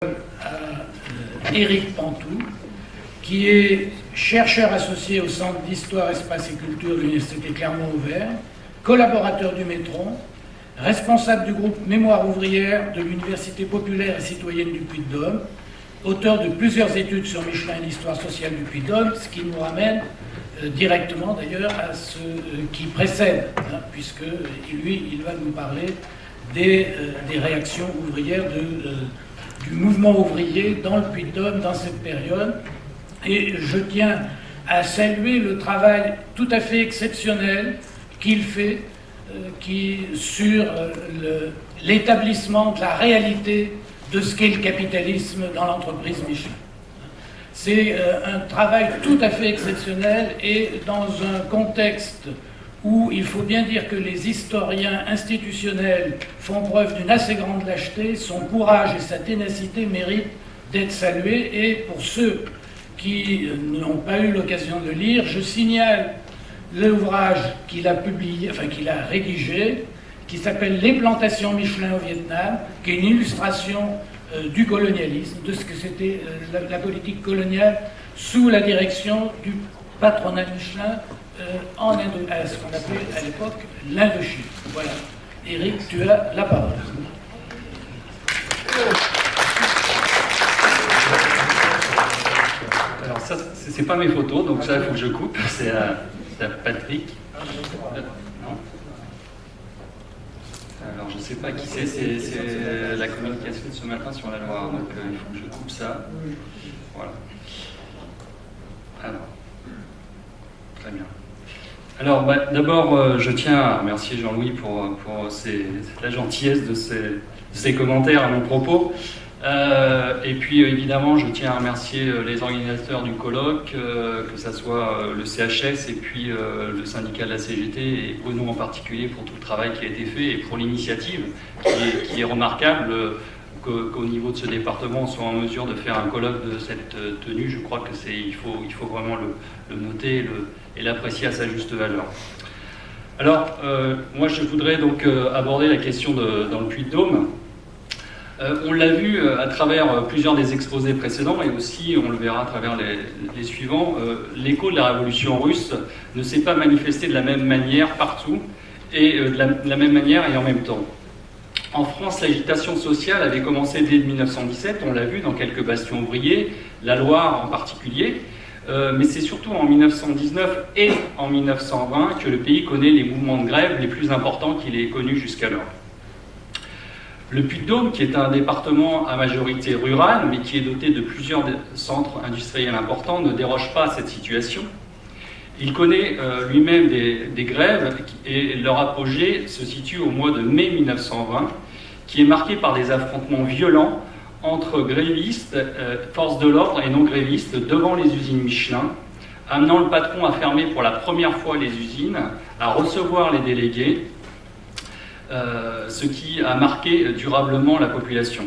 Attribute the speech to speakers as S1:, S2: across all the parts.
S1: à Éric Pantou, qui est chercheur associé au Centre d'Histoire, Espace et Culture de l'Université Clermont-Auvergne, collaborateur du Métron, responsable du groupe Mémoire ouvrière de l'Université populaire et citoyenne du Puy-de-Dôme, auteur de plusieurs études sur Michelin et l'histoire sociale du Puy-de-Dôme, ce qui nous ramène directement d'ailleurs à ce qui précède, puisque lui, il va nous parler des réactions ouvrières du mouvement ouvrier dans le Puy-de-Dôme dans cette période. Et je tiens à saluer le travail tout à fait exceptionnel qu'il fait sur l'établissement de la réalité de ce qu'est le capitalisme dans l'entreprise Michelin. C'est un travail tout à fait exceptionnel et dans un contexte où il faut bien dire que les historiens institutionnels font preuve d'une assez grande lâcheté, son courage et sa ténacité méritent d'être salués. Et pour ceux qui n'ont pas eu l'occasion de lire, je signale l'ouvrage qu'il a publié, enfin qu'il a rédigé, qui s'appelle « Les plantations Michelin au Vietnam », qui est une illustration du colonialisme, de ce que c'était la politique coloniale sous la direction du patronat Michelin en à ce qu'on appelait à l'époque l'Indochine. Voilà. Éric, tu as la parole.
S2: Alors ça, c'est pas mes photos, donc ça, il faut que je coupe. C'est à Patrick. Non. Alors je sais pas qui c'est la communication de ce matin sur la Loire, donc il faut que je coupe ça. Voilà. Alors, très bien. Alors d'abord, je tiens à remercier Jean-Louis pour la gentillesse de ses commentaires à mon propos. Et puis évidemment, je tiens à remercier les organisateurs du colloque, que ce soit le CHS et puis le syndicat de la CGT et Bruno en particulier pour tout le travail qui a été fait et pour l'initiative qui est remarquable qu'au niveau de ce département on soit en mesure de faire un colloque de cette tenue. Je crois que il faut vraiment le noter et l'apprécier à sa juste valeur. Alors moi je voudrais donc aborder la question dans le Puy-de-Dôme. On l'a vu à travers plusieurs des exposés précédents et aussi on le verra à travers les suivants, l'écho de la révolution russe ne s'est pas manifesté de la même manière partout et de la même manière et en même temps. En France, l'agitation sociale avait commencé dès 1917, on l'a vu dans quelques bastions ouvriers, la Loire en particulier, mais c'est surtout en 1919 et en 1920 que le pays connaît les mouvements de grève les plus importants qu'il ait connus jusqu'alors. Le Puy-de-Dôme, qui est un département à majorité rurale, mais qui est doté de plusieurs centres industriels importants, ne déroge pas à cette situation. Il connaît lui-même des grèves et leur apogée se situe au mois de mai 1920, qui est marqué par des affrontements violents entre grévistes, forces de l'ordre et non-grévistes devant les usines Michelin, amenant le patron à fermer pour la première fois les usines, à recevoir les délégués, ce qui a marqué durablement la population.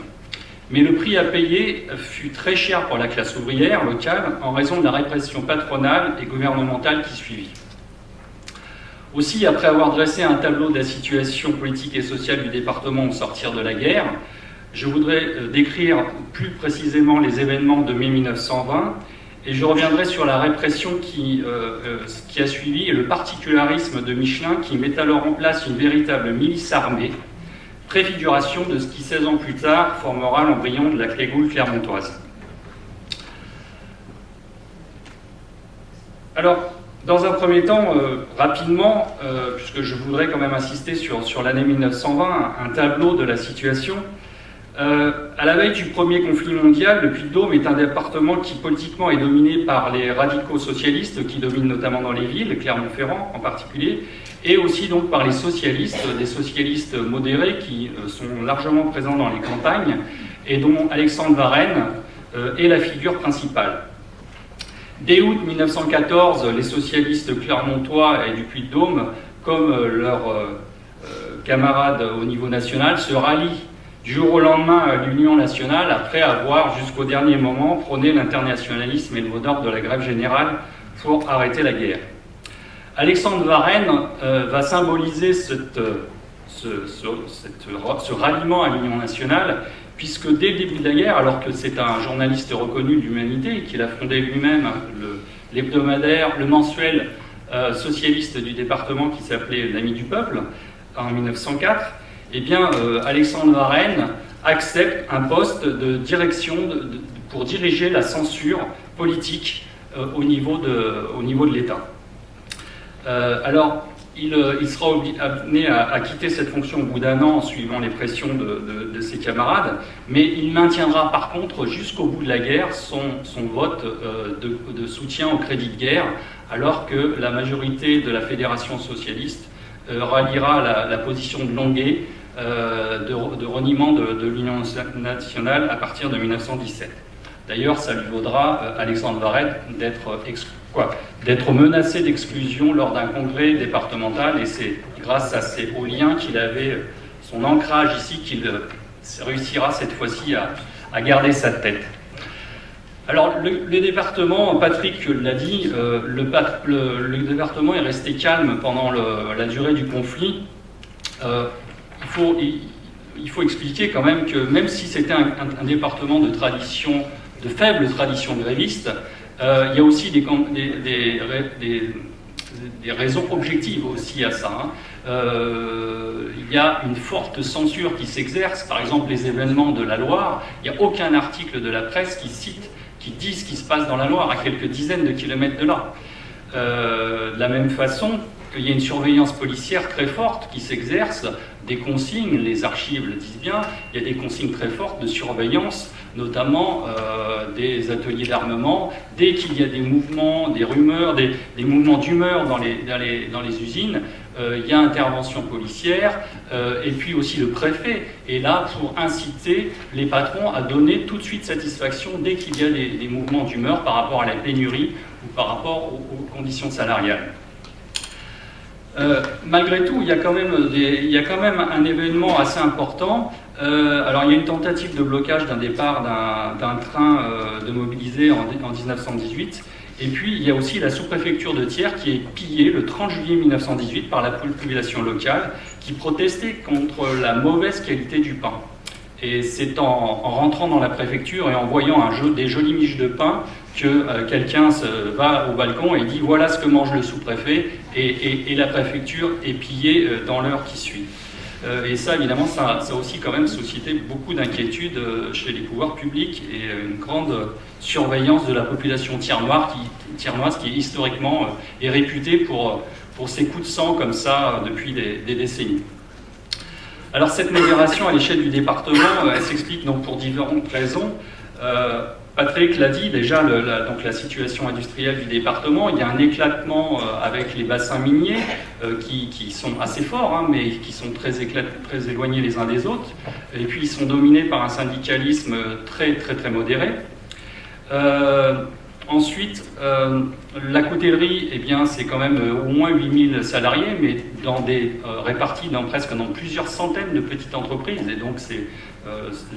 S2: Mais le prix à payer fut très cher pour la classe ouvrière locale en raison de la répression patronale et gouvernementale qui suivit. Aussi, après avoir dressé un tableau de la situation politique et sociale du département au sortir de la guerre, je voudrais décrire plus précisément les événements de mai 1920 et je reviendrai sur la répression qui a suivi et le particularisme de Michelin qui met alors en place une véritable milice armée, préfiguration de ce qui 16 ans plus tard formera l'embryon de la Clégoule clermontoise. Alors, dans un premier temps, rapidement, puisque je voudrais quand même insister sur l'année 1920, un tableau de la situation. À la veille du premier conflit mondial, le Puy-de-Dôme est un département qui politiquement est dominé par les radicaux socialistes qui dominent notamment dans les villes, Clermont-Ferrand en particulier, et aussi donc par les socialistes, des socialistes modérés qui sont largement présents dans les campagnes et dont Alexandre Varenne est la figure principale. Dès août 1914, les socialistes clermontois et du Puy-de-Dôme, comme leurs camarades au niveau national, se rallient du jour au lendemain à l'Union nationale après avoir jusqu'au dernier moment prôné l'internationalisme et le mot d'ordre de la grève générale pour arrêter la guerre. Alexandre Varenne va symboliser ce ralliement à l'Union nationale puisque dès le début de la guerre, alors que c'est un journaliste reconnu de l'humanité, qu'il a fondé lui-même l'hebdomadaire, le mensuel socialiste du département qui s'appelait L'Ami du Peuple, en 1904, eh bien, Alexandre Varenne accepte un poste de direction pour diriger la censure politique au niveau de l'État. Alors, il sera amené à quitter cette fonction au bout d'un an en suivant les pressions de ses camarades, mais il maintiendra par contre jusqu'au bout de la guerre son vote de soutien au crédit de guerre, alors que la majorité de la Fédération socialiste ralliera la position de Longuet de reniement de l'Union nationale à partir de 1917. D'ailleurs, ça lui vaudra, Alexandre Varenne, d'être menacé d'exclusion lors d'un congrès départemental, et c'est grâce à ces hauts liens qu'il avait, son ancrage ici, qu'il réussira cette fois-ci à garder sa tête. Alors, le département, Patrick l'a dit, le département est resté calme pendant la durée du conflit. Il faut expliquer quand même que même si c'était un département de faible tradition gréviste, il y a aussi des raisons objectives aussi à ça. Il y a une forte censure qui s'exerce, par exemple les événements de la Loire. Il n'y a aucun article de la presse qui dit ce qui se passe dans la Loire, à quelques dizaines de kilomètres de là. De la même façon, il y a une surveillance policière très forte qui s'exerce, des consignes, les archives le disent bien, il y a des consignes très fortes de surveillance, notamment des ateliers d'armement. Dès qu'il y a des mouvements, des rumeurs, des mouvements d'humeur dans les usines, il y a intervention policière, et puis aussi le préfet est là pour inciter les patrons à donner tout de suite satisfaction dès qu'il y a des mouvements d'humeur par rapport à la pénurie ou par rapport aux conditions salariales. Malgré tout, il y a quand même un événement assez important. Alors, il y a une tentative de blocage d'un départ d'un train de mobilisés en 1918. Et puis, il y a aussi la sous-préfecture de Thiers qui est pillée le 30 juillet 1918 par la population locale qui protestait contre la mauvaise qualité du pain. Et c'est en rentrant dans la préfecture et en voyant des jolies miches de pain que quelqu'un va au balcon et dit « Voilà ce que mange le sous-préfet » et la préfecture est pillée dans l'heure qui suit. Et ça, évidemment, ça a aussi quand même suscité beaucoup d'inquiétudes chez les pouvoirs publics et une grande surveillance de la population thiernoise qui historiquement est réputée pour ses coups de sang comme ça depuis des décennies. Alors cette modération à l'échelle du département, elle s'explique donc pour différentes raisons. Patrick l'a dit déjà, donc la situation industrielle du département, il y a un éclatement avec les bassins miniers qui sont assez forts, hein, mais qui sont très éloignés les uns des autres. Et puis ils sont dominés par un syndicalisme très modéré. Ensuite, la coutellerie, eh bien, c'est quand même au moins 8000 salariés, mais répartis presque dans plusieurs centaines de petites entreprises. Et donc,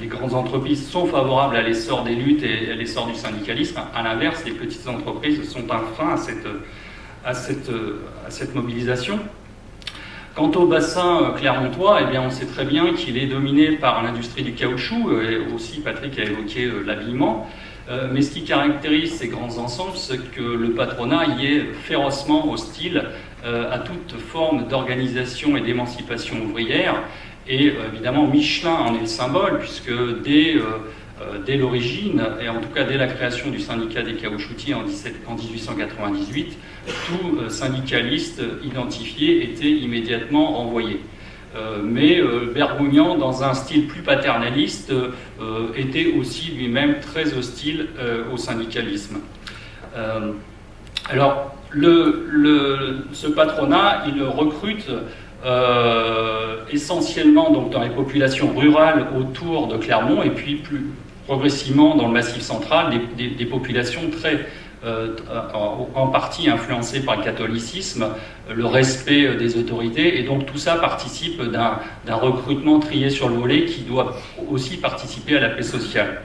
S2: les grandes entreprises sont favorables à l'essor des luttes et à l'essor du syndicalisme. À l'inverse, les petites entreprises sont un frein à cette mobilisation. Quant au bassin clermontois, eh bien, on sait très bien qu'il est dominé par l'industrie du caoutchouc, et aussi Patrick a évoqué l'habillement. Mais ce qui caractérise ces grands ensembles, c'est que le patronat y est férocement hostile à toute forme d'organisation et d'émancipation ouvrière. Et évidemment, Michelin en est le symbole, puisque dès l'origine, et en tout cas dès la création du syndicat des caoutchoutiers en 1898, tout syndicaliste identifié était immédiatement renvoyé. Mais Bergougnan, dans un style plus paternaliste, était aussi lui-même très hostile au syndicalisme. Alors, ce patronat, il recrute essentiellement donc, dans les populations rurales autour de Clermont, et puis plus progressivement dans le Massif central, des populations en partie influencées par le catholicisme, le respect des autorités, et donc tout ça participe d'un recrutement trié sur le volet qui doit aussi participer à la paix sociale.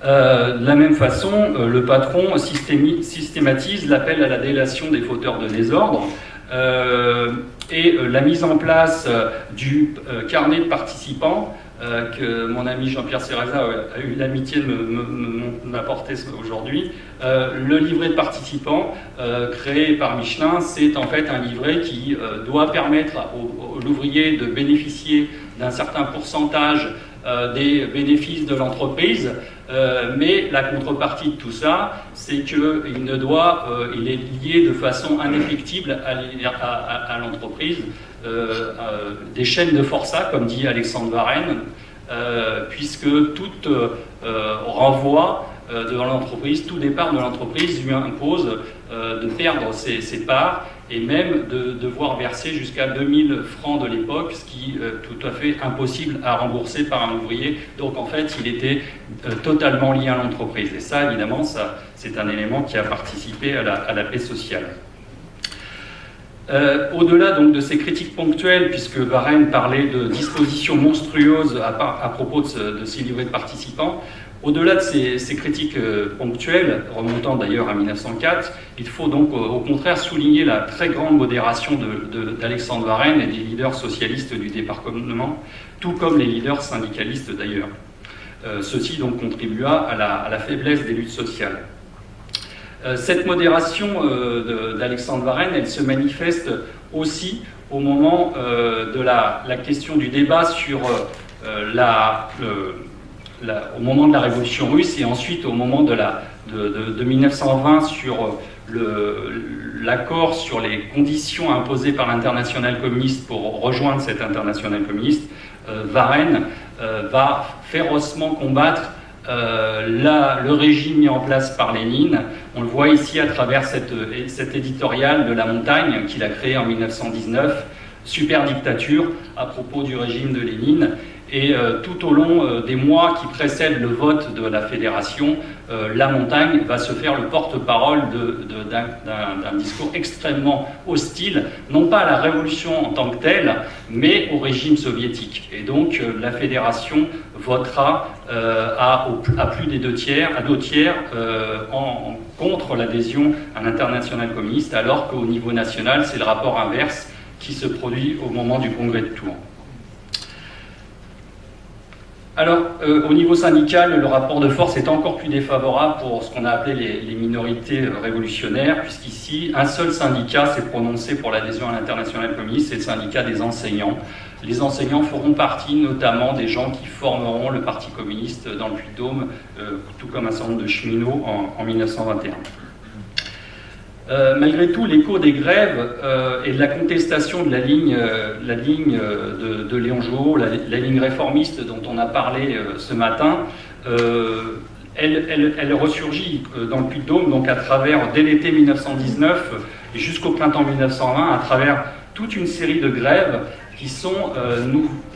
S2: De la même façon, le patron systématise l'appel à la délation des fauteurs de désordre et la mise en place du carnet de participants que mon ami Jean-Pierre Cereza a eu l'amitié de m'apporter aujourd'hui. Le livret de participants créé par Michelin, c'est en fait un livret qui doit permettre à l'ouvrier de bénéficier d'un certain pourcentage des bénéfices de l'entreprise, mais la contrepartie de tout ça, c'est qu'il il est lié de façon indéfectible à l'entreprise, des chaînes de forçat, comme dit Alexandre Varenne, puisque tout renvoi devant l'entreprise, tout départ de l'entreprise lui impose de perdre ses parts et même de devoir verser jusqu'à 2000 francs de l'époque, ce qui est tout à fait impossible à rembourser par un ouvrier. Donc en fait, il était totalement lié à l'entreprise. Et ça, évidemment, c'est un élément qui a participé à la paix sociale. Au-delà donc de ces critiques ponctuelles, puisque Varenne parlait de dispositions monstrueuses à propos de ces livrets de participants, au-delà de ces critiques ponctuelles, remontant d'ailleurs à 1904, il faut donc au contraire souligner la très grande modération d'Alexandre Varenne et des leaders socialistes du département, tout comme les leaders syndicalistes d'ailleurs. Ceci donc contribua à la faiblesse des luttes sociales. Cette modération d'Alexandre Varenne, elle se manifeste aussi au moment de la question du débat sur au moment de la Révolution russe et ensuite au moment de 1920 sur l'accord sur les conditions imposées par l'internationale communiste pour rejoindre cette internationale communiste. Varenne va férocement combattre le régime mis en place par Lénine. On le voit ici à travers cet éditorial de La Montagne qu'il a créé en 1919, Super dictature, à propos du régime de Lénine. Et tout au long des mois qui précèdent le vote de la Fédération, La Montagne va se faire le porte-parole d'un discours extrêmement hostile, non pas à la révolution en tant que telle, mais au régime soviétique. Et donc la Fédération votera à plus des deux tiers contre l'adhésion à l'internationale communiste, alors qu'au niveau national, c'est le rapport inverse qui se produit au moment du congrès de Tours. Alors, au niveau syndical, le rapport de force est encore plus défavorable pour ce qu'on a appelé les minorités révolutionnaires, puisqu'ici, un seul syndicat s'est prononcé pour l'adhésion à l'internationale communiste, c'est le syndicat des enseignants. Les enseignants feront partie notamment des gens qui formeront le Parti communiste dans le Puy-de-Dôme, tout comme un certain nombre de cheminots en 1921. Malgré tout, l'écho des grèves et de la contestation de la ligne de Léon Jouot, la ligne réformiste dont on a parlé ce matin, elle ressurgit dans le Puy-de-Dôme, donc à travers, dès l'été 1919 et jusqu'au printemps 1920, à travers toute une série de grèves qui sont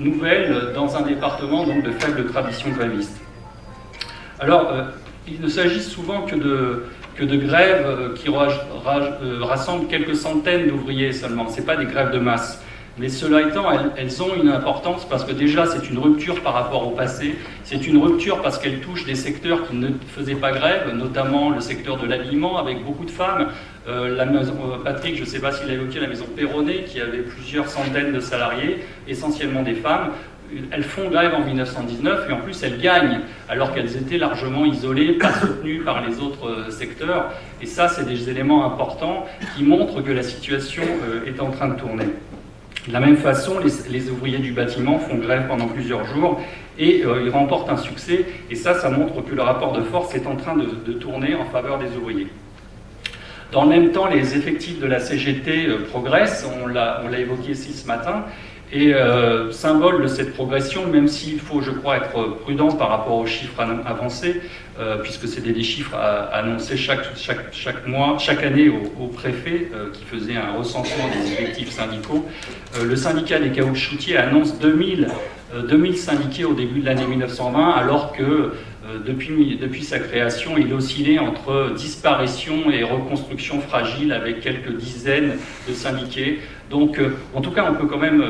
S2: nouvelles dans un département donc, de faible tradition gréviste. Alors, il ne s'agit souvent que de grèves qui rassemblent quelques centaines d'ouvriers seulement. Ce n'est pas des grèves de masse. Mais cela étant, elles ont une importance parce que déjà c'est une rupture par rapport au passé. C'est une rupture parce qu'elles touchent des secteurs qui ne faisaient pas grève, notamment le secteur de l'habillement avec beaucoup de femmes. La maison, Patrick, je ne sais pas s'il a évoqué la maison Perronnet qui avait plusieurs centaines de salariés, essentiellement des femmes. Elles font grève en 1919 et en plus elles gagnent alors qu'elles étaient largement isolées, pas soutenues par les autres secteurs. Et ça, c'est des éléments importants qui montrent que la situation est en train de tourner. De la même façon, les ouvriers du bâtiment font grève pendant plusieurs jours et ils remportent un succès. Et ça montre que le rapport de force est en train de tourner en faveur des ouvriers. Dans le même temps, les effectifs de la CGT progressent, on l'a évoqué ici ce matin. Et symbole de cette progression, même s'il faut, je crois, être prudent par rapport aux chiffres avancés, puisque c'était des chiffres annoncés chaque année au préfet, qui faisait un recensement des effectifs syndicaux. Le syndicat des caoutchoutiers annonce 2000 syndiqués au début de l'année 1920, alors que depuis sa création, il oscillait entre disparition et reconstruction fragile avec quelques dizaines de syndiqués. Donc, en tout cas, on peut quand même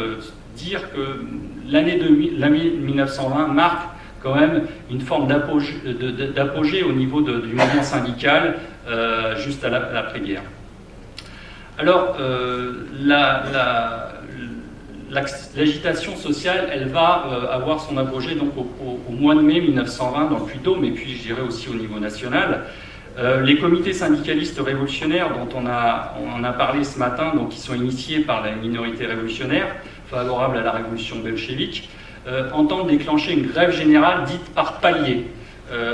S2: dire que l'année 1920 marque quand même une forme d'apogée au niveau du mouvement syndical juste à l'après-guerre. Alors, l'agitation sociale, elle va avoir son apogée donc au mois de mai 1920 dans le Puy-de-Dôme, et puis je dirais aussi au niveau national. Les comités syndicalistes révolutionnaires dont on a parlé ce matin, donc qui sont initiés par la minorité révolutionnaire favorable à la révolution bolchevique, entendent déclencher une grève générale dite par palier.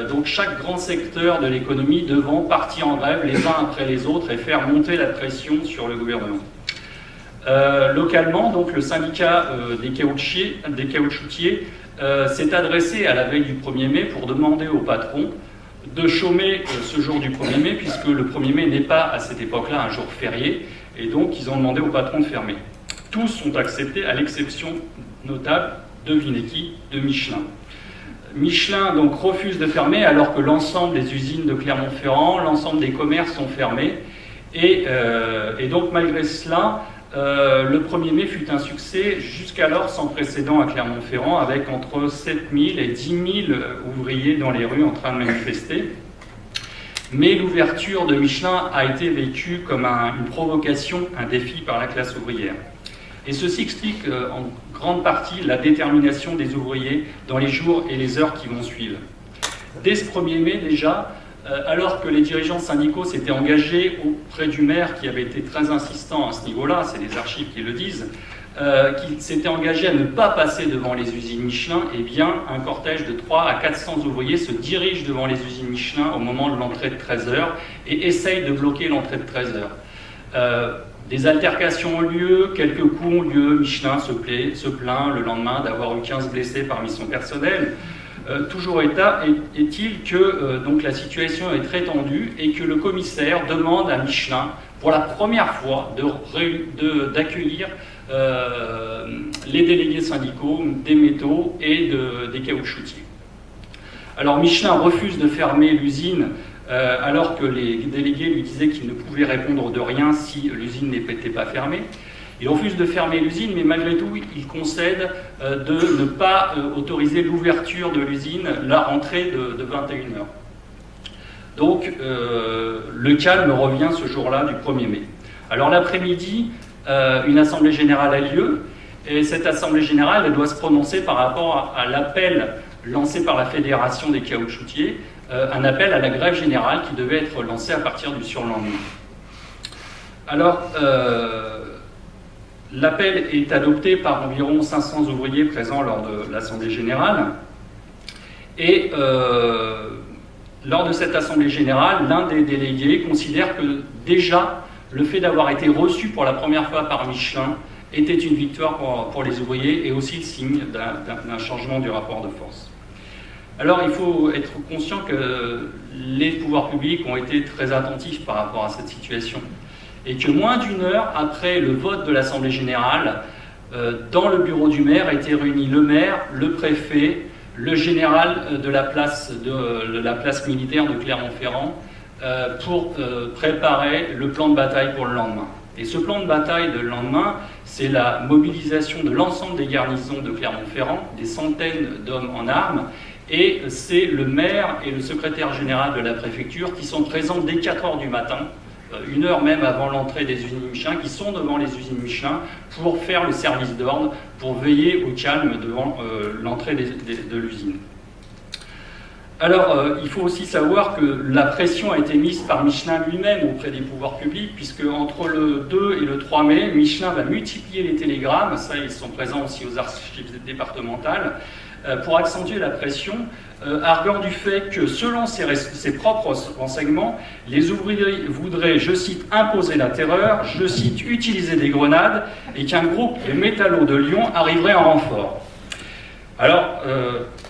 S2: Donc chaque grand secteur de l'économie devant partir en grève les uns après les autres et faire monter la pression sur le gouvernement. Localement, donc, le syndicat des caoutchoutiers s'est adressé à la veille du 1er mai pour demander au patron de chômer ce jour du 1er mai, puisque le 1er mai n'est pas à cette époque-là un jour férié, et donc ils ont demandé au patron de fermer. Tous ont accepté, à l'exception notable, devinez qui, de Michelin. Michelin donc refuse de fermer alors que l'ensemble des usines de Clermont-Ferrand, l'ensemble des commerces sont fermés, et donc malgré cela, le 1er mai fut un succès jusqu'alors sans précédent à Clermont-Ferrand, avec entre 7 000 et 10 000 ouvriers dans les rues en train de manifester. Mais l'ouverture de Michelin a été vécue comme une provocation, un défi par la classe ouvrière. Et ceci explique en grande partie la détermination des ouvriers dans les jours et les heures qui vont suivre. Dès ce 1er mai déjà, alors que les dirigeants syndicaux s'étaient engagés auprès du maire, qui avait été très insistant à ce niveau-là, c'est les archives qui le disent, qui s'étaient engagés à ne pas passer devant les usines Michelin, eh bien, un cortège de 300 à 400 ouvriers se dirige devant les usines Michelin au moment de l'entrée de 13h et essaye de bloquer l'entrée de 13h. Des altercations ont lieu, quelques coups ont lieu, Michelin se plaint le lendemain d'avoir eu 15 blessés parmi son personnel. Toujours est-il que donc la situation est très tendue et que le commissaire demande à Michelin, pour la première fois, d'accueillir les délégués syndicaux des métaux et des caoutchoutiers. Alors Michelin refuse de fermer l'usine alors que les délégués lui disaient qu'il ne pouvait répondre de rien si l'usine n'était pas fermée. Il refuse de fermer l'usine, mais malgré tout, il concède de ne pas autoriser l'ouverture de l'usine, la rentrée de 21h. Donc, le calme revient ce jour-là du 1er mai. Alors, l'après-midi, une assemblée générale a lieu, et cette assemblée générale elle doit se prononcer par rapport à l'appel lancé par la Fédération des caoutchoutiers, un appel à la grève générale qui devait être lancé à partir du surlendemain. Alors, l'appel est adopté par environ 500 ouvriers présents lors de l'Assemblée générale. Et lors de cette Assemblée générale, l'un des délégués considère que déjà, le fait d'avoir été reçu pour la première fois par Michelin était une victoire pour les ouvriers et aussi le signe d'un changement du rapport de force. Alors il faut être conscient que les pouvoirs publics ont été très attentifs par rapport à cette situation. Et que moins d'une heure après le vote de l'Assemblée générale, dans le bureau du maire étaient réunis le maire, le préfet, le général de la place militaire de Clermont-Ferrand pour préparer le plan de bataille pour le lendemain. Et ce plan de bataille de le lendemain, c'est la mobilisation de l'ensemble des garnisons de Clermont-Ferrand, des centaines d'hommes en armes, et c'est le maire et le secrétaire général de la préfecture qui sont présents dès 4h du matin, une heure même avant l'entrée des usines Michelin, qui sont devant les usines Michelin pour faire le service d'ordre, pour veiller au calme devant l'entrée de l'usine. Alors, il faut aussi savoir que la pression a été mise par Michelin lui-même auprès des pouvoirs publics, puisque entre le 2 et le 3 mai, Michelin va multiplier les télégrammes, ça ils sont présents aussi aux archives départementales, pour accentuer la pression, arguant du fait que, selon ses propres renseignements, les ouvriers voudraient, je cite, imposer la terreur, je cite, utiliser des grenades, et qu'un groupe de métallos de Lyon arriverait en renfort. Alors,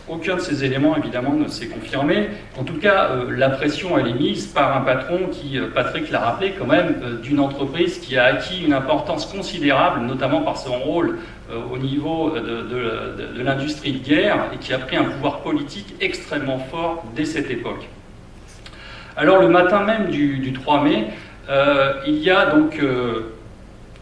S2: aucun de ces éléments, évidemment, ne s'est confirmé. En tout cas, la pression, elle est mise par un patron qui, Patrick l'a rappelé, quand même, d'une entreprise qui a acquis une importance considérable, notamment par son rôle au niveau de l'industrie de guerre, et qui a pris un pouvoir politique extrêmement fort dès cette époque. Alors, le matin même du 3 mai, il y a donc...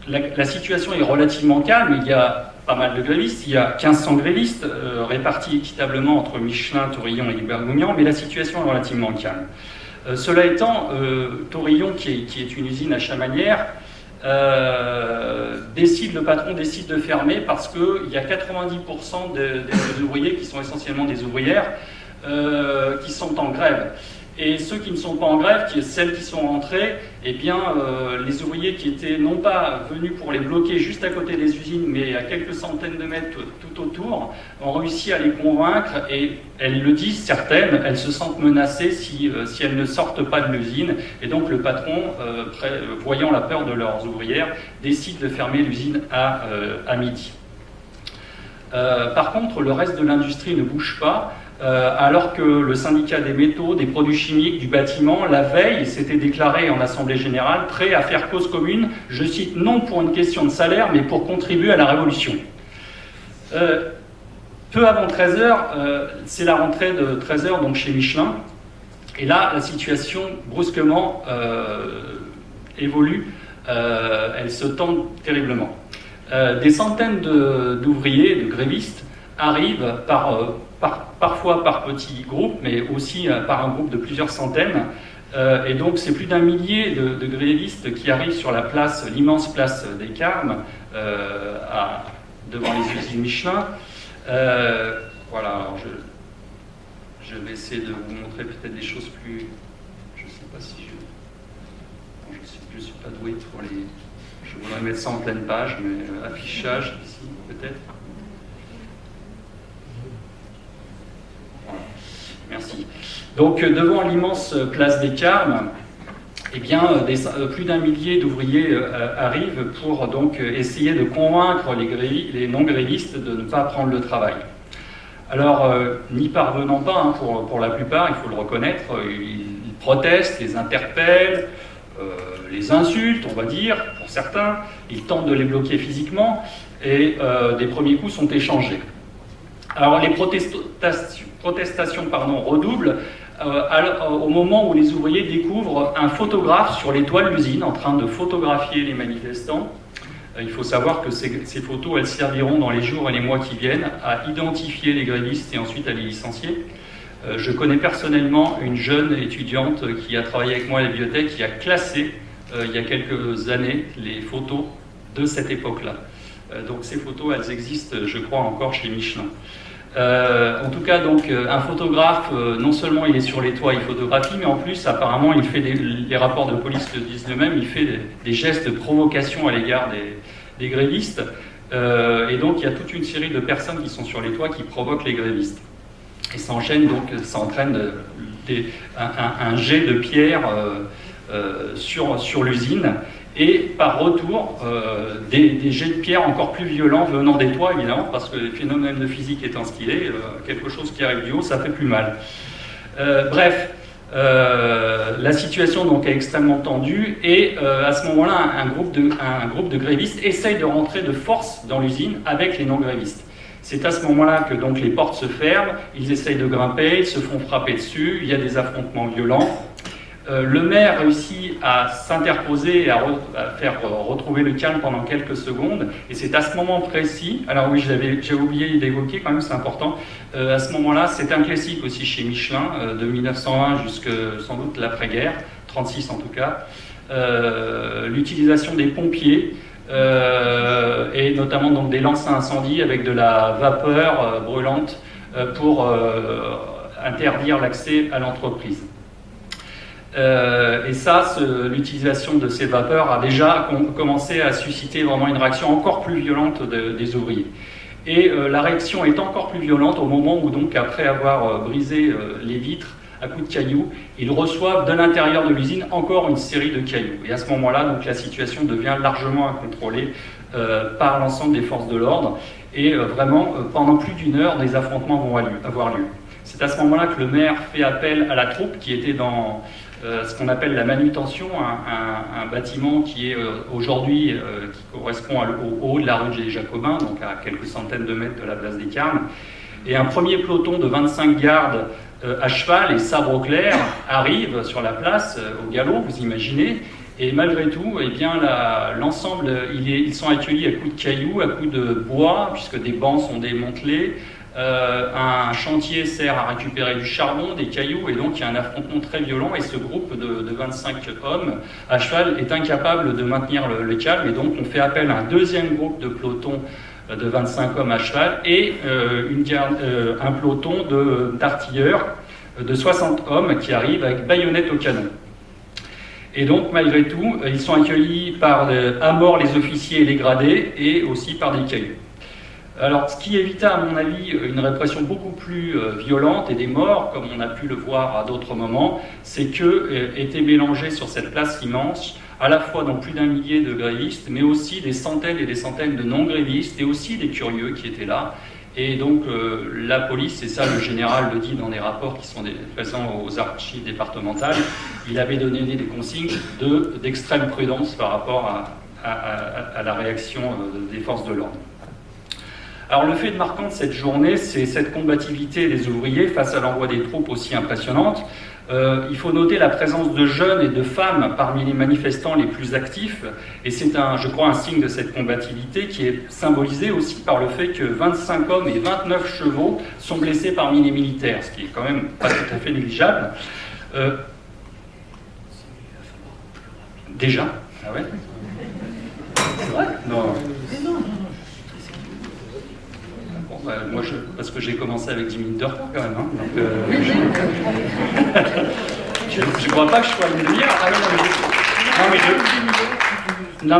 S2: la situation est relativement calme, il y a pas mal de grévistes, il y a 1500 grévistes répartis équitablement entre Michelin, Tourillon et Bergougnan, mais la situation est relativement calme. Cela étant, Tourillon, qui est une usine à Chamanières, le patron décide de fermer parce qu'il y a 90% des ouvriers qui sont essentiellement des ouvrières qui sont en grève. Et ceux qui ne sont pas en grève, celles qui sont entrées, eh bien, les ouvriers qui étaient non pas venus pour les bloquer juste à côté des usines, mais à quelques centaines de mètres tout autour, ont réussi à les convaincre, et elles le disent, certaines, elles se sentent menacées si elles ne sortent pas de l'usine. Et donc le patron, voyant la peur de leurs ouvrières, décide de fermer l'usine à midi. Par contre, le reste de l'industrie ne bouge pas. Alors que le syndicat des métaux, des produits chimiques, du bâtiment, la veille, s'était déclaré en Assemblée Générale prêt à faire cause commune, je cite, non pour une question de salaire, mais pour contribuer à la révolution. Peu avant 13h, c'est la rentrée de 13h donc chez Michelin, et là, la situation brusquement évolue, elle se tend terriblement. Des centaines d'ouvriers, de grévistes, arrivent parfois par petits groupes, mais aussi par un groupe de plusieurs centaines. Et donc c'est plus d'1 millier de grévistes qui arrivent sur la place, l'immense place des Carmes, devant les usines Michelin. Voilà, alors je vais essayer de vous montrer peut-être des choses plus... Je ne sais pas si je ne suis pas doué pour les... Je voudrais mettre ça en pleine page, mais affichage ici, peut-être. Merci. Donc, devant l'immense place des Carmes, eh bien, plus d'1 millier d'ouvriers arrivent pour donc essayer de convaincre les non-grévistes de ne pas prendre le travail. Alors, n'y parvenant pas, hein, pour la plupart, il faut le reconnaître, ils protestent, les interpellent, les insultent, on va dire, pour certains, ils tentent de les bloquer physiquement, et des premiers coups sont échangés. Alors, les protestations redoublent au moment où les ouvriers découvrent un photographe sur les toits de l'usine en train de photographier les manifestants. Il faut savoir que ces photos, elles serviront dans les jours et les mois qui viennent à identifier les grévistes et ensuite à les licencier. Je connais personnellement une jeune étudiante qui a travaillé avec moi à la bibliothèque, qui a classé il y a quelques années les photos de cette époque-là. Donc ces photos, elles existent, je crois, encore chez Michelin. En tout cas, donc, un photographe, non seulement il est sur les toits, il photographie, mais en plus, apparemment, il fait les rapports de police le disent eux-mêmes, il fait des gestes de provocation à l'égard des grévistes. Et donc, il y a toute une série de personnes qui sont sur les toits qui provoquent les grévistes. Et ça entraîne un jet de pierre sur l'usine. Et par retour, des jets de pierre encore plus violents venant des toits, évidemment, parce que le phénomène de physique étant ce qu'il est, quelque chose qui arrive du haut, ça fait plus mal. Bref, la situation donc est extrêmement tendue, et à ce moment-là, un groupe de grévistes essaye de rentrer de force dans l'usine avec les non-grévistes. C'est à ce moment-là que donc les portes se ferment, ils essayent de grimper, ils se font frapper dessus, il y a des affrontements violents. Le maire réussit à s'interposer et à faire retrouver le calme pendant quelques secondes. Et c'est à ce moment précis, alors oui, j'ai oublié d'évoquer quand même, c'est important, à ce moment-là, c'est un classique aussi chez Michelin, de 1901 jusqu'à sans doute l'après-guerre, 36 en tout cas, l'utilisation des pompiers, et notamment donc des lances à incendie avec de la vapeur brûlante pour interdire l'accès à l'entreprise. Et ça, l'utilisation de ces vapeurs a déjà commencé à susciter vraiment une réaction encore plus violente des ouvriers. Et la réaction est encore plus violente au moment où, donc, après avoir brisé les vitres à coups de cailloux, ils reçoivent de l'intérieur de l'usine encore une série de cailloux. Et à ce moment-là, donc, la situation devient largement incontrôlée par l'ensemble des forces de l'ordre. Et vraiment, pendant plus d'1 heure, des affrontements vont avoir lieu. C'est à ce moment-là que le maire fait appel à la troupe qui était dans ce qu'on appelle la manutention, un bâtiment qui est aujourd'hui, qui correspond au haut de la rue des Jacobins, donc à quelques centaines de mètres de la place des Carmes. Et un premier peloton de 25 gardes à cheval et sabre au clair arrive sur la place au galop, vous imaginez. Et malgré tout, eh bien, l'ensemble, ils sont accueillis à coups de cailloux, à coups de bois, puisque des bancs sont démantelés, Un chantier sert à récupérer du charbon, des cailloux, et donc il y a un affrontement très violent, et ce groupe de 25 hommes à cheval est incapable de maintenir le calme, et donc on fait appel à un deuxième groupe de peloton de 25 hommes à cheval, et un peloton d'artilleurs de 60 hommes qui arrivent avec baïonnettes au canon. Et donc, malgré tout, ils sont accueillis à mort les officiers et les gradés, et aussi par des cailloux. Alors, ce qui évita, à mon avis, une répression beaucoup plus violente et des morts, comme on a pu le voir à d'autres moments, c'est que étaient mélangés sur cette place immense, à la fois donc plus d'un millier de grévistes, mais aussi des centaines et des centaines de non-grévistes, et aussi des curieux qui étaient là. Et donc, la police, et ça le général le dit dans des rapports qui sont présents aux archives départementales, il avait donné des consignes d'extrême prudence par rapport à la réaction des forces de l'ordre. Alors le fait marquant de cette journée, c'est cette combativité des ouvriers face à l'envoi des troupes aussi impressionnante. Il faut noter la présence de jeunes et de femmes parmi les manifestants les plus actifs, et c'est je crois un signe de cette combativité qui est symbolisé aussi par le fait que 25 hommes et 29 chevaux sont blessés parmi les militaires, ce qui est quand même pas tout à fait négligeable. Déjà ? Ah ouais ? C'est vrai ? Non. Moi, parce que j'ai commencé avec 10 minutes de retard quand même. Hein, donc, je ne crois pas que je sois une demi-heure. Ah, non,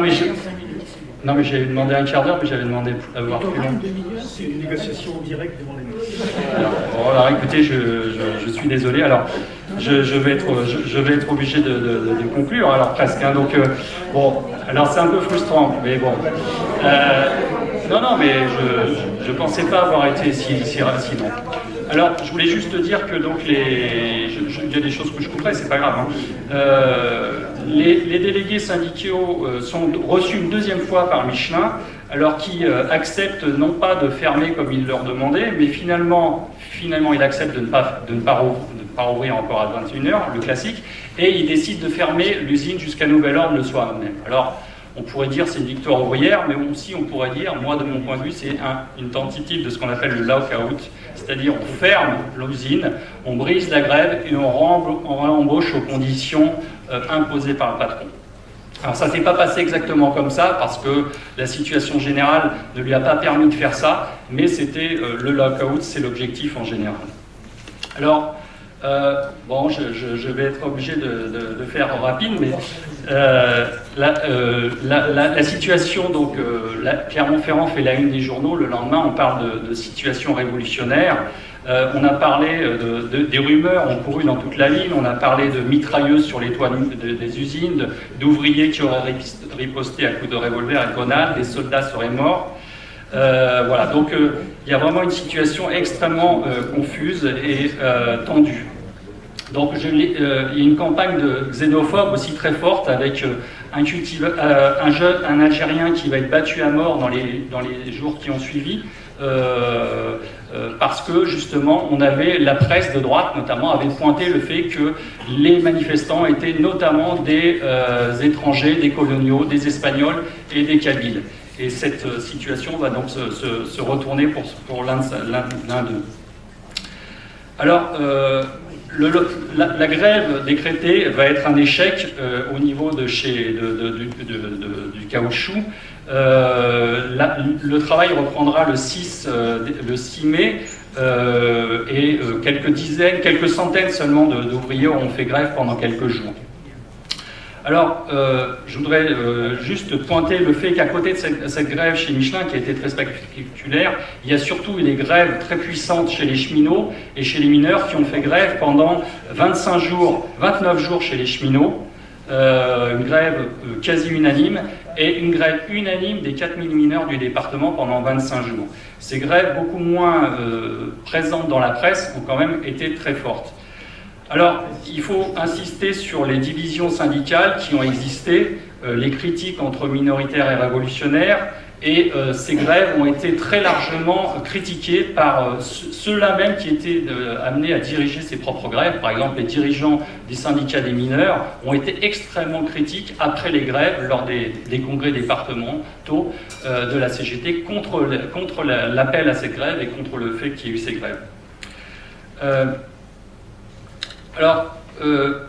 S2: mais j'ai demandé un quart d'heure, mais j'avais demandé à voir plus long.
S3: C'est une négociation en direct devant les médias.
S2: Alors, écoutez, je suis désolé. Alors, je vais être obligé de conclure, alors presque. Hein, donc, bon, alors c'est un peu frustrant, mais bon. Non, mais je ne pensais pas avoir été si long. Alors, je voulais juste dire que donc il y a des choses que je couperai, c'est pas grave. Hein. Les délégués syndicaux sont reçus une deuxième fois par Michelin, alors qui acceptent non pas de fermer comme il leur demandait, mais finalement il accepte de ne pas rouvrir encore à 21h, le classique, et il décide de fermer l'usine jusqu'à nouvel ordre le soir même. Alors, on pourrait dire c'est une victoire ouvrière, mais aussi on pourrait dire, moi de mon point de vue, c'est une tentative de ce qu'on appelle le lockout, c'est-à-dire on ferme l'usine, on brise la grève et on embauche aux conditions imposées par le patron. Alors ça ne s'est pas passé exactement comme ça, parce que la situation générale ne lui a pas permis de faire ça, mais c'était le lockout, c'est l'objectif en général. Alors, bon, je vais être obligé de faire rapide, mais la situation, donc, Clermont-Ferrand fait la une des journaux, le lendemain on parle de situation révolutionnaire, on a parlé des rumeurs, ont couru dans toute la ville, on a parlé de mitrailleuses sur les toits des usines, d'ouvriers qui auraient riposté à coups de revolver et de grenades, des soldats seraient morts. Voilà, donc il y a vraiment une situation extrêmement confuse et tendue. Donc il y a une campagne de xénophobe aussi très forte avec un Algérien qui va être battu à mort dans les jours qui ont suivi, parce que justement on avait, la presse de droite notamment avait pointé le fait que les manifestants étaient notamment des étrangers, des coloniaux, des Espagnols et des Kabyles. Et cette situation va donc se retourner pour l'un d'eux. Alors, la grève décrétée va être un échec au niveau du caoutchouc. Le travail reprendra le 6 mai et quelques centaines seulement d'ouvriers auront fait grève pendant quelques jours. Alors, je voudrais juste pointer le fait qu'à côté de cette grève chez Michelin, qui a été très spectaculaire, il y a surtout eu des grèves très puissantes chez les cheminots et chez les mineurs qui ont fait grève pendant 29 jours chez les cheminots, une grève quasi unanime, et une grève unanime des 4000 mineurs du département pendant 25 jours. Ces grèves, beaucoup moins présentes dans la presse, ont quand même été très fortes. Alors, il faut insister sur les divisions syndicales qui ont existé, les critiques entre minoritaires et révolutionnaires, Et ces grèves ont été très largement critiquées par ceux-là même qui étaient amenés à diriger ses propres grèves. Par exemple, les dirigeants des syndicats des mineurs ont été extrêmement critiques après les grèves lors des congrès départementaux de la CGT contre l'appel à cette grève et contre le fait qu'il y ait eu ces grèves.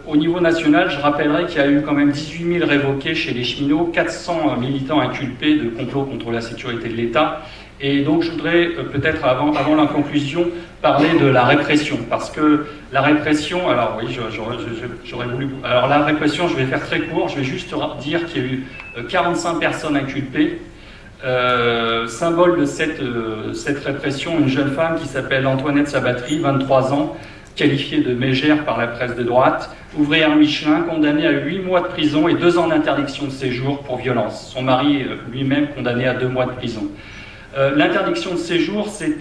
S2: Au niveau national, je rappellerai qu'il y a eu quand même 18 000 révoqués chez les cheminots, 400 militants inculpés de complot contre la sécurité de l'État. Et donc je voudrais peut-être avant la conclusion parler de la répression, parce que la répression, alors oui, j'aurais voulu... Alors la répression, je vais faire très court, je vais juste dire qu'il y a eu 45 personnes inculpées. Symbole de cette répression, une jeune femme qui s'appelle Antoinette Sabatry, 23 ans, qualifiée de mégère par la presse de droite, ouvrière Michelin, condamnée à 8 mois de prison et 2 ans d'interdiction de séjour pour violence. Son mari lui-même condamné à 2 mois de prison. L'interdiction de séjour, c'est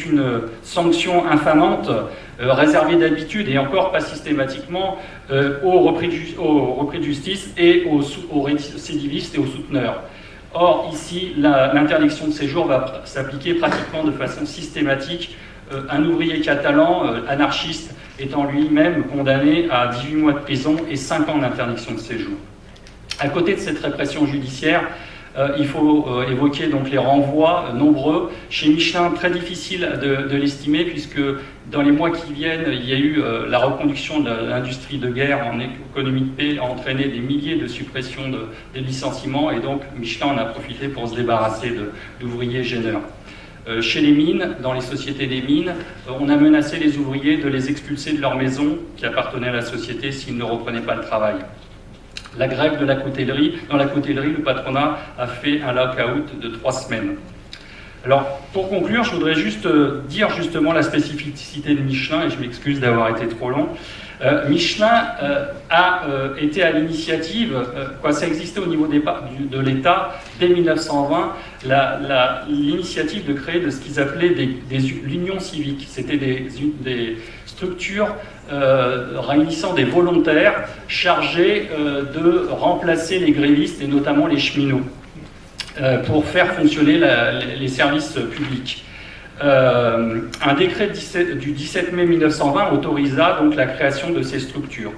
S2: une sanction infamante, réservée d'habitude et encore pas systématiquement aux repris de justice et aux récidivistes et aux souteneurs. Or, ici, l'interdiction de séjour va s'appliquer pratiquement de façon systématique. Un ouvrier catalan, anarchiste, étant lui-même condamné à 18 mois de prison et 5 ans d'interdiction de séjour. À côté de cette répression judiciaire, il faut évoquer donc les renvois nombreux. Chez Michelin, très difficile de l'estimer, puisque dans les mois qui viennent, il y a eu la reconduction de l'industrie de guerre en économie de paix, a entraîné des milliers de suppressions des licenciements, et donc Michelin en a profité pour se débarrasser d'ouvriers gêneurs. Chez les mines, dans les sociétés des mines, on a menacé les ouvriers de les expulser de leur maison qui appartenait à la société s'ils ne reprenaient pas le travail. La grève de la coutellerie, dans la coutellerie, le patronat a fait un lock-out de 3 semaines. Alors, pour conclure, je voudrais juste dire justement la spécificité de Michelin, et je m'excuse d'avoir été trop long. Michelin a été à l'initiative, ça existait au niveau de l'État dès 1920, l'initiative de créer de ce qu'ils appelaient l'union civique. C'était des structures réunissant des volontaires chargés de remplacer les grévistes et notamment les cheminots pour faire fonctionner les services publics. Un décret du 17 mai 1920 autorisa donc la création de ces structures.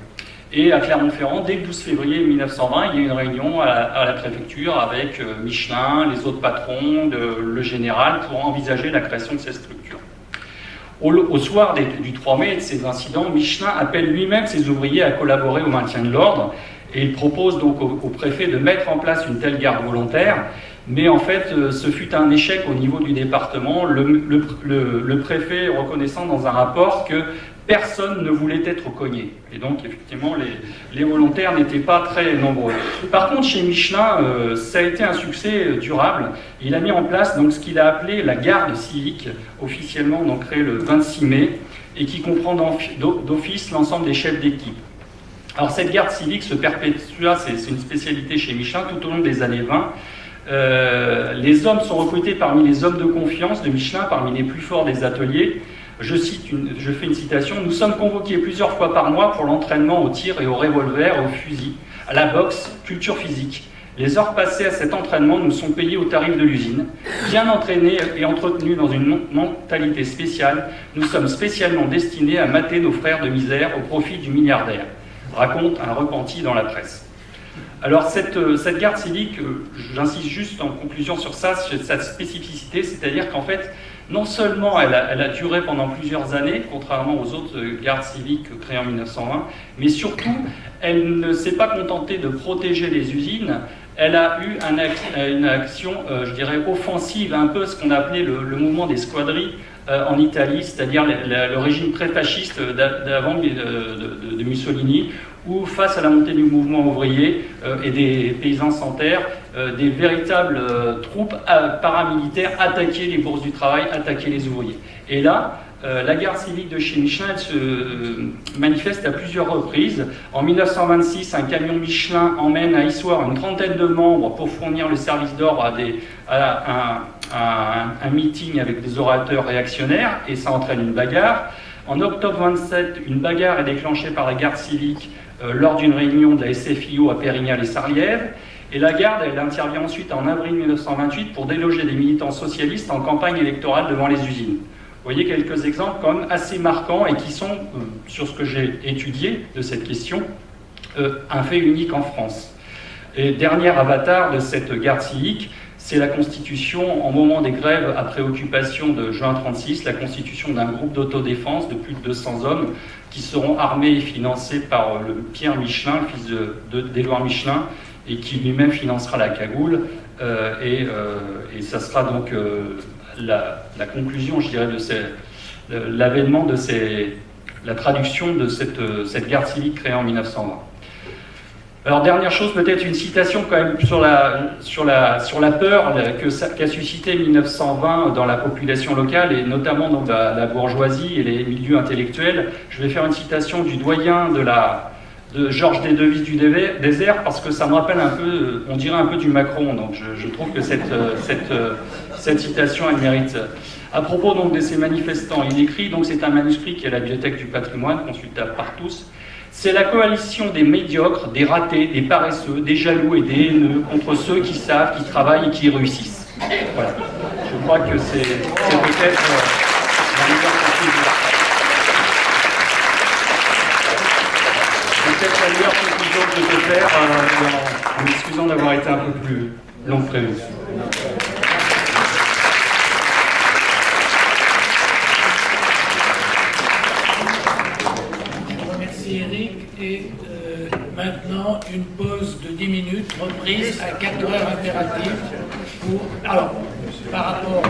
S2: Et à Clermont-Ferrand, dès le 12 février 1920, il y a eu une réunion à la préfecture avec Michelin, les autres patrons, le général, pour envisager la création de ces structures. Au soir du 3 mai de ces incidents, Michelin appelle lui-même ses ouvriers à collaborer au maintien de l'ordre, et il propose donc au préfet de mettre en place une telle garde volontaire. Mais en fait, ce fut un échec au niveau du département, le préfet reconnaissant dans un rapport que personne ne voulait être cogné. Et donc, effectivement, les volontaires n'étaient pas très nombreux. Par contre, chez Michelin, ça a été un succès durable. Il a mis en place donc, ce qu'il a appelé la garde civique, officiellement donc, créée le 26 mai, et qui comprend d'office l'ensemble des chefs d'équipe. Alors, cette garde civique se perpétua, c'est une spécialité chez Michelin, tout au long des années 20. Les hommes sont recrutés parmi les hommes de confiance de Michelin, parmi les plus forts des ateliers. Je fais une citation. « Nous sommes convoqués plusieurs fois par mois pour l'entraînement au tir et au revolver, au fusil, à la boxe, culture physique. Les heures passées à cet entraînement nous sont payées au tarif de l'usine. Bien entraînés et entretenus dans une mentalité spéciale, nous sommes spécialement destinés à mater nos frères de misère au profit du milliardaire », raconte un repenti dans la presse. Alors cette garde civique, j'insiste juste en conclusion sur ça, sa spécificité, c'est-à-dire qu'en fait, non seulement elle a duré pendant plusieurs années, contrairement aux autres gardes civiques créées en 1920, mais surtout, elle ne s'est pas contentée de protéger les usines, elle a eu une action, je dirais, offensive, un peu ce qu'on appelait le mouvement des squadrilles en Italie, c'est-à-dire le régime pré-fasciste d'avant de Mussolini, où face à la montée du mouvement ouvrier et des paysans sans terre, des véritables troupes paramilitaires attaquaient les bourses du travail, attaquaient les ouvriers. Et là, la garde civique de chez Michelin, elle se manifeste à plusieurs reprises. En 1926, un camion Michelin emmène à Issoire une trentaine de membres pour fournir le service d'ordre à un meeting avec des orateurs réactionnaires, et ça entraîne une bagarre. En octobre 27, une bagarre est déclenchée par la garde civique lors d'une réunion de la SFIO à Pérignal et Sarliève. Et la garde, elle intervient ensuite en avril 1928 pour déloger des militants socialistes en campagne électorale devant les usines. Vous voyez quelques exemples quand même assez marquants et qui sont, sur ce que j'ai étudié de cette question, un fait unique en France. Et dernier avatar de cette garde civique, c'est la constitution, en moment des grèves à préoccupation de juin 1936, la constitution d'un groupe d'autodéfense de plus de 200 hommes qui seront armés et financés par le Pierre Michelin, le fils d'Édouard Michelin, et qui lui-même financera la cagoule. Et ça sera donc la conclusion, je dirais, de l'avènement de la traduction de cette garde civique créée en 1920. Alors, dernière chose, peut-être une citation quand même sur la peur qu'a suscité 1920 dans la population locale, et notamment donc la bourgeoisie et les milieux intellectuels. Je vais faire une citation du doyen de Georges Dédevis du Désert, parce que ça me rappelle un peu, on dirait un peu du Macron, donc je trouve que cette citation, elle mérite. À propos donc de ces manifestants, il écrit, donc c'est un manuscrit qui est à la Bibliothèque du patrimoine, consultable par tous. C'est la coalition des médiocres, des ratés, des paresseux, des jaloux et des haineux contre ceux qui savent, qui travaillent et qui réussissent. Voilà. Je crois que c'est peut-être la meilleure conclusion. C'est peut-être la meilleure conclusion que je peux faire en m'excusant d'avoir été un peu plus long que prévu.
S1: Eric, et maintenant une pause de 10 minutes, reprise à 4 heures impératives pour... Alors, par rapport...